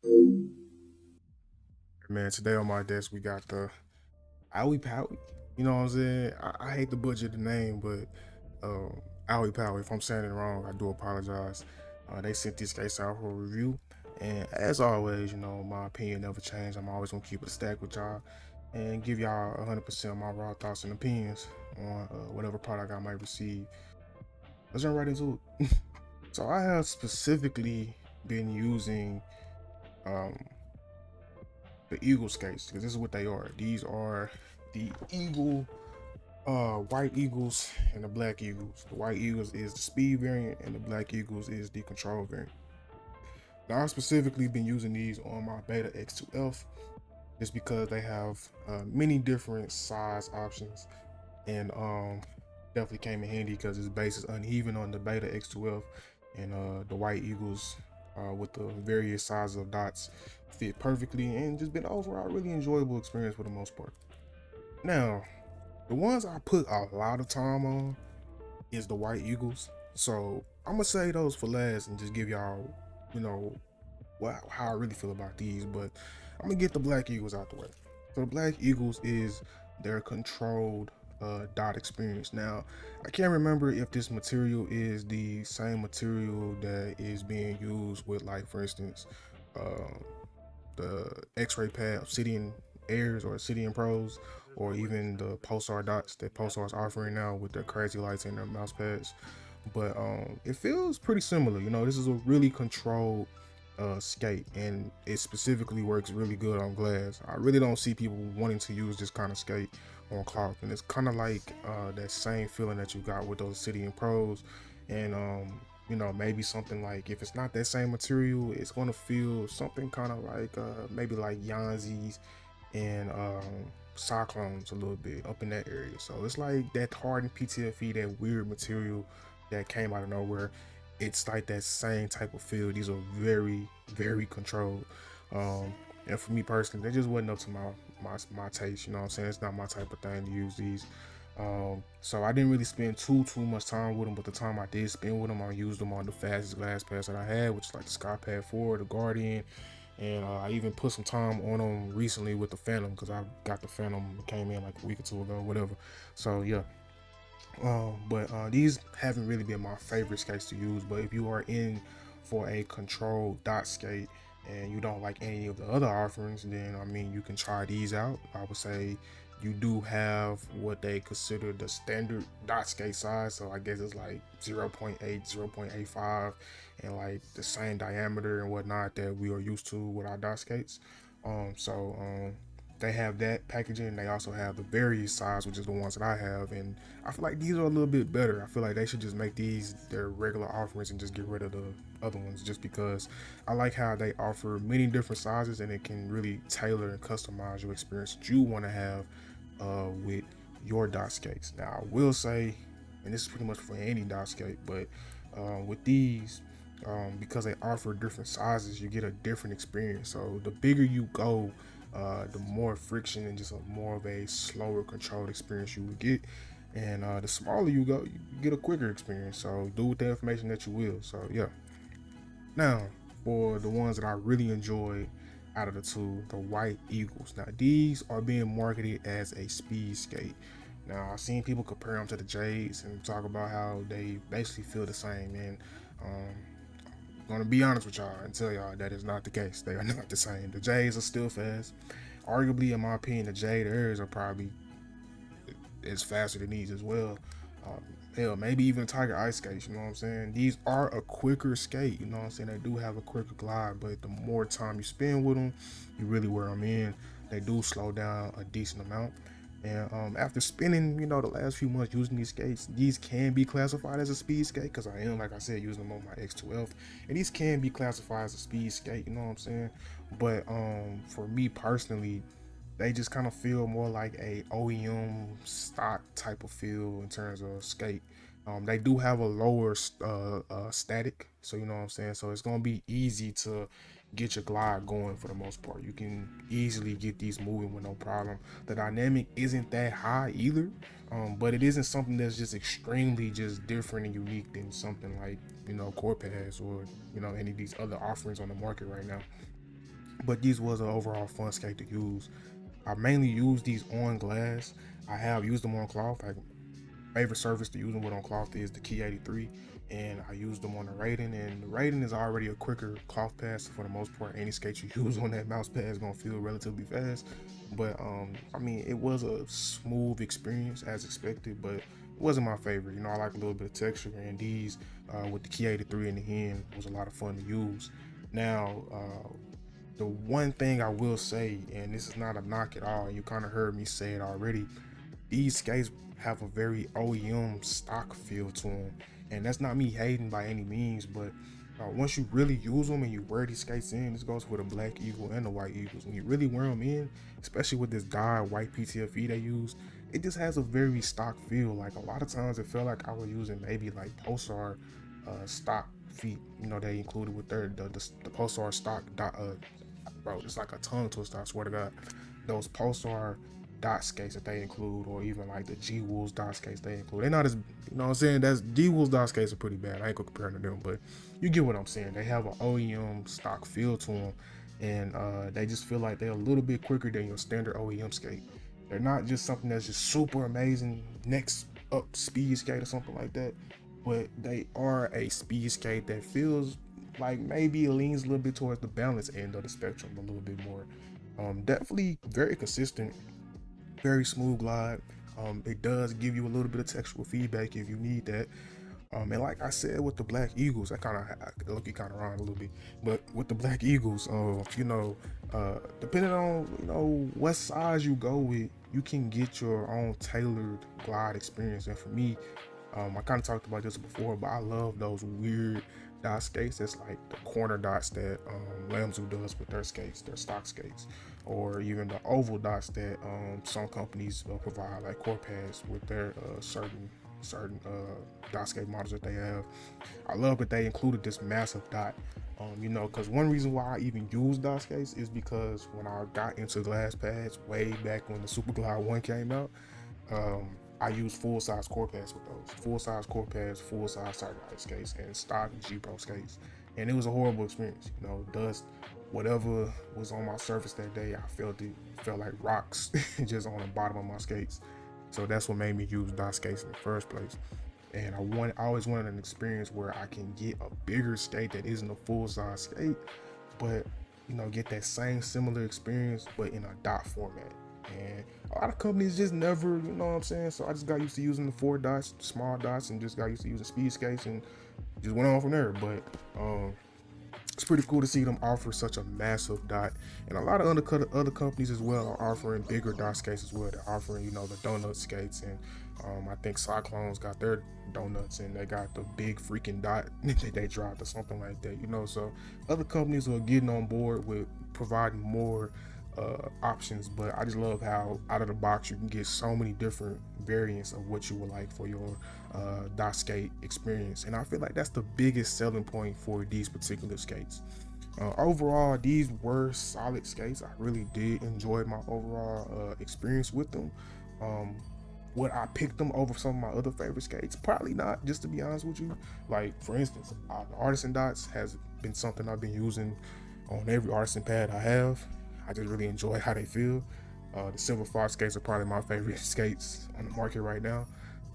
Man, today on my desk we got the OwePowe. You know what I'm saying? I hate to butcher the name, but OwePowe. If I'm saying it wrong, I do apologize. They sent this case out for review, and as always, my opinion never changed. I'm always gonna keep it stacked with y'all and give y'all 100% of my raw thoughts and opinions on whatever product I might receive. Let's jump right into it. So I have specifically been using um, the Eagle skates because this is what they are. These are the Eagle white Eagles and the black Eagles. The white Eagles is the speed variant and the black Eagles is the control variant. Now I've specifically been using these on my Beta X2F just because they have many different size options, and definitely came in handy because its base is uneven on the Beta X2F, and the white Eagles with the various sizes of dots fit perfectly, and just been overall really enjoyable experience for the most part. Now, the ones I put a lot of time on is the white Eagles, so I'm gonna say those for last and just give y'all, you know, how I really feel about these. But I'm gonna get the black Eagles out the way. So the black Eagles is their controlled dot experience. Now I can't remember if this material is the same material that is being used with, like, for instance, uh, the X-ray pad Obsidian Airs or Obsidian Pros, or even the Pulsar dots that Pulsar is offering now with their Crazylights and their mouse pads. But it feels pretty similar. This is a really controlled skate, and it specifically works really good on glass. I really don't see people wanting to use this kind of skate on cloth, and it's kind of like that same feeling that you got with those Obsidian Pros. And maybe something like, if it's not that same material, it's going to feel something kind of like maybe like Yanzis and Cyclones a little bit up in that area. So it's like that hardened PTFE, that weird material that came out of nowhere. It's like that same type of feel. These are very, very controlled. And for me personally, they just wasn't up to my taste. You know what I'm saying? It's not my type of thing to use these. So I didn't really spend too much time with them, but the time I did spend with them, I used them on the fastest glass pads that I had, which is like the skypad 4, the Guardian, and I even put some time on them recently with the Phantom, because I got the Phantom, came in like a week or two ago, whatever. So yeah. But these haven't really been my favorite skates to use. But if you are in for a controlled dot skate and you don't like any of the other offerings, then I mean, you can try these out. I would say you do have what they consider the standard dot skate size, so I guess it's like 0.8, 0.85, and like the same diameter and whatnot that we are used to with our dot skates. They have that packaging. They also have the various size, which is the ones that I have, and I feel like these are a little bit better. I feel like they should just make these their regular offerings and just get rid of the other ones, just because I like how they offer many different sizes, and it can really tailor and customize your experience that you want to have with your dot skates. Now, I will say, and this is pretty much for any dot skate, but with these, because they offer different sizes, you get a different experience. So the bigger you go, the more friction and just a more of a slower controlled experience you will get. And the smaller you go, you get a quicker experience. So do with the information that you will. So yeah. Now, for the ones that I really enjoyed out of the two, the white Eagles. Now these are being marketed as a speed skate. Now I've seen people compare them to the Jades and talk about how they basically feel the same. And um, gonna be honest with y'all and tell y'all that is not the case. They are not the same. The J's are still fast. Arguably, in my opinion, the Jade Airs are probably as faster than these as well. Um, Hell, maybe even Tiger Ice skates. You know what I'm saying? These are a quicker skate. You know what I'm saying? They do have a quicker glide, but the more time you spend with them, you really wear them in. They do slow down a decent amount. And after spending, the last few months using these skates, these can be classified as a speed skate, because I am, like I said, using them on my X2F, and these can be classified as a speed skate. You know what I'm saying? But for me personally, they just kind of feel more like a OEM stock type of feel in terms of skate. They do have a lower static, so you know what I'm saying. So it's gonna be easy to get your glide going for the most part. You can easily get these moving with no problem. The dynamic isn't that high either, but it isn't something that's just extremely just different and unique than something like core pads or any of these other offerings on the market right now. but these was an overall fun skate to use. I mainly use these on glass. I have used them on cloth. Like, favorite surface to use them with on cloth is the Key 83, and I used them on the Raiden. And the Raiden is already a quicker cloth pad, so for the most part, any skate you use on that mouse pad is gonna feel relatively fast. But I mean, it was a smooth experience as expected, but it wasn't my favorite. You know, I like a little bit of texture, and these with the Key 83 and the hien was a lot of fun to use. Now, the one thing I will say, and this is not a knock at all, you kind of heard me say it already, these skates have a very OEM stock feel to them, and that's not me hating by any means, but once you really use them and you wear these skates in, this goes for the Black Eagle and the White Eagles. When you really wear them in, especially with this dyed white PTFE they use, it just has a very stock feel. Like, a lot of times it felt like I was using maybe like Pulsar stock feet. You know, they included with their the Pulsar stock bro, it's like a tongue twister, I swear to God. Those Pulsar dot skates that they include, or even like the G Wolves dot skates they include. They're not as, you know what I'm saying, that's G Wolves dot skates are pretty bad. I ain't gonna compare them to them, but you get what I'm saying. They have an OEM stock feel to them, and they just feel like they're a little bit quicker than your standard OEM skate. They're not just something that's just super amazing next up speed skate or something like that, but they are a speed skate that feels like maybe it leans a little bit towards the balance end of the spectrum a little bit more. Definitely very consistent, very smooth glide. It does give you a little bit of textual feedback if you need that. And like I said, with the Black Eagles, I kind of look, you kind of wrong a little bit, but with the Black Eagles, you know, depending on, you know, what size you go with, you can get your own tailored glide experience. And for me, I kind of talked about this before, but I love those weird dot skates. That's like the corner dots that Lamzu does with their skates, their stock skates, or even the oval dots that some companies provide, like Corpads with their certain dot skate models that they have. I love that they included this massive dot. You know, because one reason why I even use dot skates is because when I got into glass pads way back when the Superglide 1 came out, I use full size core pads with those. Full size core pads, full size Superglide skates, and stock G Pro skates. And it was a horrible experience. You know, dust, whatever was on my surface that day, I felt like rocks just on the bottom of my skates. So that's what made me use dot skates in the first place. And I always wanted an experience where I can get a bigger skate that isn't a full size skate, but, you know, get that same similar experience but in a dot format. And a lot of companies just never, you know what I'm saying? So I just got used to using the 4 dots, small dots, and just got used to using speed skates and just went on from there. But it's pretty cool to see them offer such a massive dot, and a lot of other companies as well are offering bigger dot skates as well. They're offering, you know, the donut skates, and I think Cyclones got their donuts, and they got the big freaking dot that they dropped or something like that, you know. So other companies are getting on board with providing more options, but I just love how out of the box you can get so many different variants of what you would like for your dot skate experience. And I feel like that's the biggest selling point for these particular skates. Overall, these were solid skates. I really did enjoy my overall experience with them. Would I pick them over some of my other favorite skates? Probably not, just to be honest with you. Like, for instance, the Artisan dots has been something I've been using on every Artisan pad I have. I just really enjoy how they feel. The Silver Fox skates are probably my favorite skates on the market right now.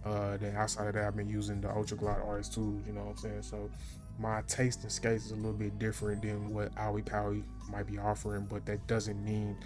Then outside of that, I've been using the Ultra Glide RS2s, you know what I'm saying? So my taste in skates is a little bit different than what OwePowe might be offering, but that doesn't mean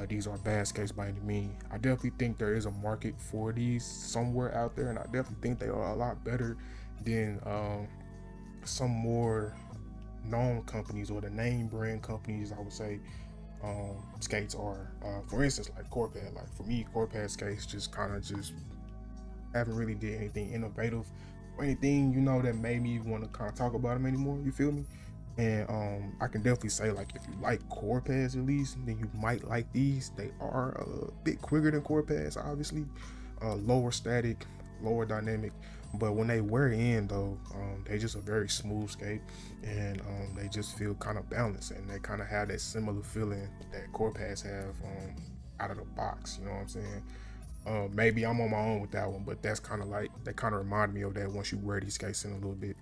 these are bad skates by any means. I definitely think there is a market for these somewhere out there, and I definitely think they are a lot better than some more known companies, or the name brand companies, I would say, skates are. For instance, like Corpad. Like, for me, Corpad skates just kind of just haven't really did anything innovative or anything, you know, that made me want to kind of talk about them anymore. You feel me? And I can definitely say, like, if you like Corpads at least, then you might like these. They are a bit quicker than Corpads, obviously. Lower static, lower dynamic, but when they wear in though, they just a very smooth skate, and they just feel kind of balanced, and they kind of have that similar feeling that Corpads have out of the box, you know what I'm saying? Maybe I'm on my own with that one, but that's kind of like, they kind of remind me of that once you wear these skates in a little bit.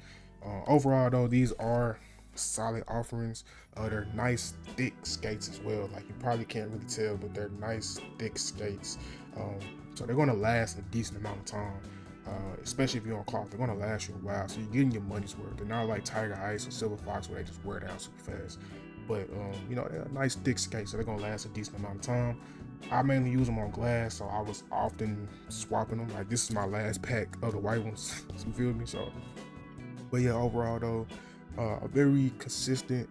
Overall though, these are solid offerings. They're nice thick skates as well. Like you probably can't really tell, but they're nice thick skates. So they're gonna last a decent amount of time. Especially if you're on cloth, they're gonna last you a while. So you're getting your money's worth. They're not like Tiger Ice or Silver Fox where they just wear down super fast. But you know, they're nice thick skates, so they're gonna last a decent amount of time. I mainly use them on glass, so I was often swapping them. Like this is my last pack of the white ones. You feel me? So, but yeah, overall though, a very consistent,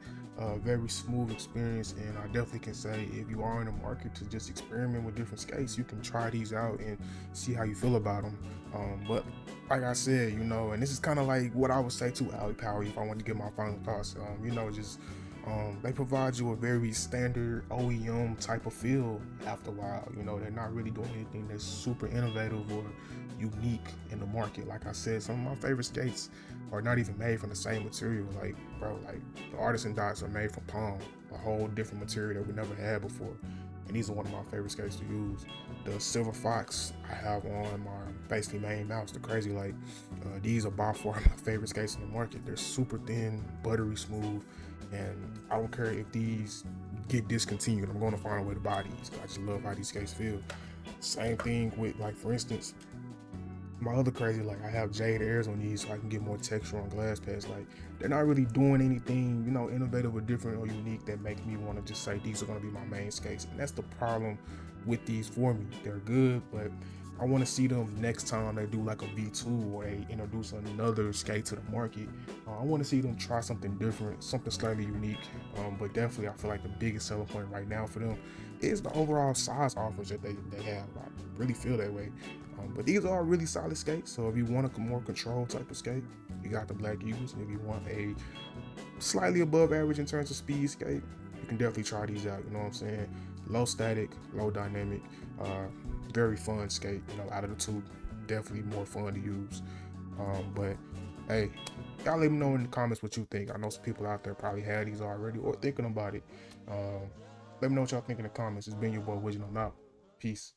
very smooth experience, and I definitely can say if you are in the market to just experiment with different skates, you can try these out and see how you feel about them. But like I said, you know, and this is kind of like what I would say to OwePowe if I want to get my final thoughts. You know, just they provide you a very standard OEM type of feel after a while. You know, they're not really doing anything that's super innovative or unique in the market. Like I said, some of my favorite skates are not even made from the same material. Like, bro, like the Artisan dots are made from palm, a whole different material that we never had before. And these are one of my favorite skates to use. The Silver Fox I have on my basically main mouse, the Crazylight. These are by far my favorite skates in the market. They're super thin, buttery smooth, and I don't care if these get discontinued. I'm going to find a way to buy these. I just love how these skates feel. Same thing with, like, for instance, my other Crazylight, I have jade airs on these so I can get more texture on glass pads. Like, they're not really doing anything, you know, innovative or different or unique that make me want to just say these are going to be my main skates. And that's the problem with these for me. They're good, but I want to see them next time they do like a V2 or they introduce another skate to the market. I want to see them try something different, something slightly unique. But definitely, I feel like the biggest selling point right now for them is the overall size offers that they have. I really feel that way. But these are really solid skates. So if you want a more controlled type of skate, you got the Black Eagles. And if you want a slightly above average in terms of speed skate, you can definitely try these out. You know what I'm saying? Low static, low dynamic, very fun skate. You know, out of the two, definitely more fun to use. But hey, y'all let me know in the comments what you think. I know some people out there probably had these already or thinking about it. Let me know what y'all think in the comments. It's been your boy Widget. I'm out. Peace.